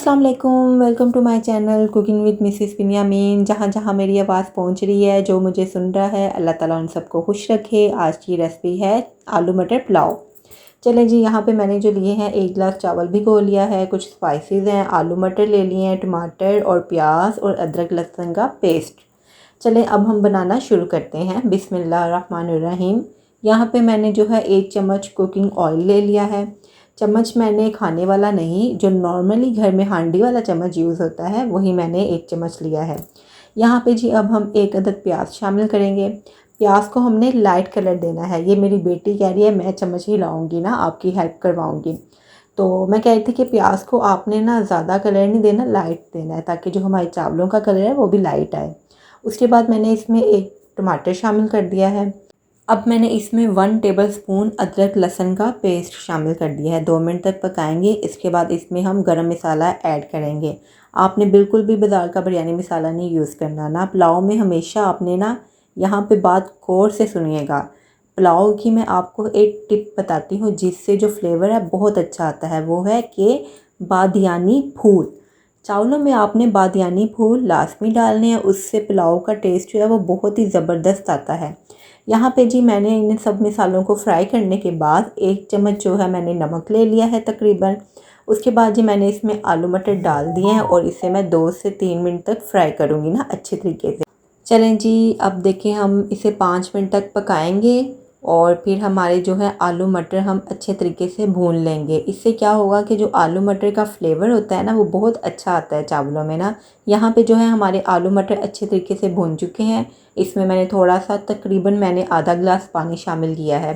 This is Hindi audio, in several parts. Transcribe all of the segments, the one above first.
अस्सलाम वालेकुम, welcome to my channel cooking with Mrs Binyamin. जहाँ जहाँ मेरी आवाज़ पहुँच रही है, जो मुझे सुन रहा है, अल्लाह ताला उन सबको खुश रखे। आज की रेसिपी है आलू मटर पुलाव। चलें जी, यहाँ पे मैंने जो लिए हैं 1 गिलास चावल भिगो लिया है, कुछ स्पाइसेस हैं, आलू मटर ले लिए हैं, टमाटर और प्याज और अदरक लहसुन का पेस्ट। चलें अब हम बनाना शुरू करते हैं। बिस्मिल्लाहिर्रहमानिर्रहीम। यहाँ पे मैंने जो है 1 चम्मच कुकिंग ऑयल ले लिया है। चम्मच मैंने खाने वाला नहीं, जो नॉर्मली घर में हांडी वाला चम्मच यूज़ होता है, वही मैंने 1 चम्मच लिया है। यहाँ पे जी अब हम 1 अदद प्याज शामिल करेंगे। प्याज को हमने लाइट कलर देना है। ये मेरी बेटी कह रही है मैं चम्मच ही लाऊंगी ना, आपकी हेल्प करवाऊंगी। तो मैं कह रही थी कि प्याज को आपने ना ज़्यादा कलर नहीं देना, लाइट देना है, ताकि जो हमारे चावलों का कलर है वो भी लाइट आए। उसके बाद मैंने इसमें 1 टमाटर शामिल कर दिया है। अब मैंने इसमें 1 टेबलस्पून अदरक लहसुन का पेस्ट शामिल कर दिया है। 2 मिनट तक पकाएंगे। इसके बाद इसमें हम गरम मसाला ऐड करेंगे। आपने बिल्कुल भी बाज़ार का बिरयानी मसाला नहीं यूज़ करना ना। पुलाव में हमेशा आपने ना, यहाँ पे बात गौर से सुनिएगा, पुलाव की मैं आपको एक टिप बताती हूँ जिससे जो फ्लेवर है बहुत अच्छा आता है। वो है कि बादियानी फूल, चावलों में आपने बादियानी फूल लाजमी डालने हैं। उससे पुलाव का टेस्ट जो है वो बहुत ही ज़बरदस्त आता है। यहाँ पे जी मैंने इन सब मसालों को फ्राई करने के बाद 1 चम्मच जो है मैंने नमक ले लिया है तकरीबन। उसके बाद जी मैंने इसमें आलू मटर डाल दिए हैं और इसे मैं 2 से 3 मिनट तक फ्राई करूँगी ना अच्छे तरीके से। चलें जी, अब देखें हम इसे 5 मिनट तक पकाएंगे और फिर हमारे जो है आलू मटर हम अच्छे तरीके से भून लेंगे। इससे क्या होगा कि जो आलू मटर का फ्लेवर होता है ना, वो बहुत अच्छा आता है चावलों में ना। यहाँ पे जो है हमारे आलू मटर अच्छे तरीके से भून चुके हैं। इसमें मैंने थोड़ा सा, तकरीबन मैंने आधा गिलास पानी शामिल किया है,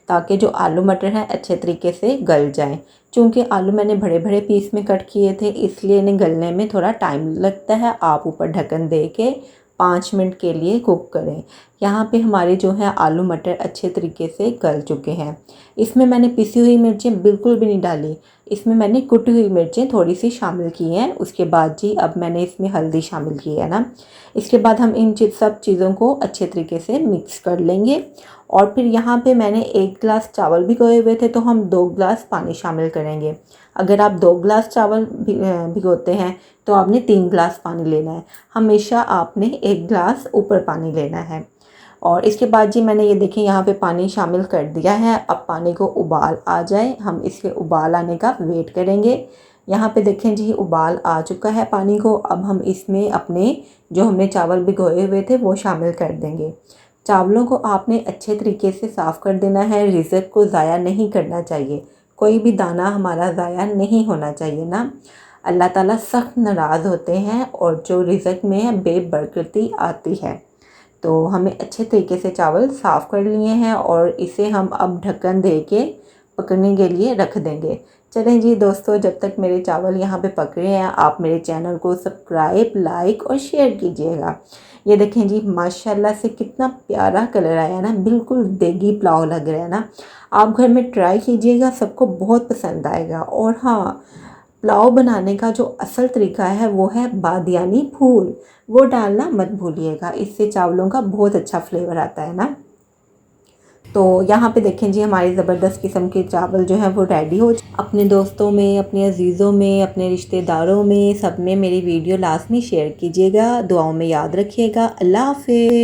ताकि जो आलू मटर हैं अच्छे तरीके से गल जाएँ। चूँकि आलू मैंने बड़े बड़े पीस में कट किए थे, इसलिए इन्हें गलने में थोड़ा टाइम लगता है। आप ऊपर ढक्कन दे के 5 मिनट के लिए कुक करें। यहाँ पे हमारे जो है आलू मटर अच्छे तरीके से गल चुके हैं। इसमें मैंने पिसी हुई मिर्चें बिल्कुल भी नहीं डाली, इसमें मैंने कुटी हुई मिर्चें थोड़ी सी शामिल की हैं। उसके बाद जी अब मैंने इसमें हल्दी शामिल की है ना। इसके बाद हम इन सब चीज़ों को अच्छे तरीके से मिक्स कर लेंगे। और फिर यहाँ पे मैंने 1 गिलास चावल भिगोए हुए थे, तो हम 2 गिलास पानी शामिल करेंगे। अगर आप 2 गिलास चावल भिगोते हैं तो आपने 3 गिलास पानी लेना है। हमेशा आपने 1 गिलास ऊपर पानी लेना है। और इसके बाद जी मैंने ये देखें यहाँ पे पानी शामिल कर दिया है। अब पानी को उबाल आ जाए, हम इसके उबाल आने का वेट करेंगे। यहाँ पे देखें जी उबाल आ चुका है पानी को। अब हम इसमें अपने जो हमने चावल भिगोए हुए थे वो शामिल कर देंगे। चावलों को आपने अच्छे तरीके से साफ़ कर देना है। रिज़्क को ज़ाया नहीं करना चाहिए, कोई भी दाना हमारा ज़ाया नहीं होना चाहिए ना। अल्लाह ताला सख्त नाराज़ होते हैं और जो रिज़्क में बेबरकती आती है। तो हमें अच्छे तरीके से चावल साफ़ कर लिए हैं और इसे हम अब ढक्कन दे के पकने के लिए रख देंगे। चलें जी दोस्तों, जब तक मेरे चावल यहाँ पे पक रहे हैं, आप मेरे चैनल को सब्सक्राइब, लाइक और शेयर कीजिएगा। ये देखें जी माशाल्लाह से कितना प्यारा कलर आया ना, बिल्कुल देगी पुलाव लग रहा है ना। आप घर में ट्राई कीजिएगा, सबको बहुत पसंद आएगा। और हाँ, पुलाव बनाने का जो असल तरीका है वो है बादियानी फूल, वो डालना मत भूलिएगा, इससे चावलों का बहुत अच्छा फ्लेवर आता है ना। तो यहाँ पे देखें जी हमारी ज़बरदस्त किस्म के चावल जो हैं वो रेडी हो। अपने दोस्तों में, अपने अजीज़ों में, अपने रिश्तेदारों में, सब में मेरी वीडियो लाजमी शेयर कीजिएगा। दुआओं में याद रखिएगा। अल्लाह हाफ़िज़।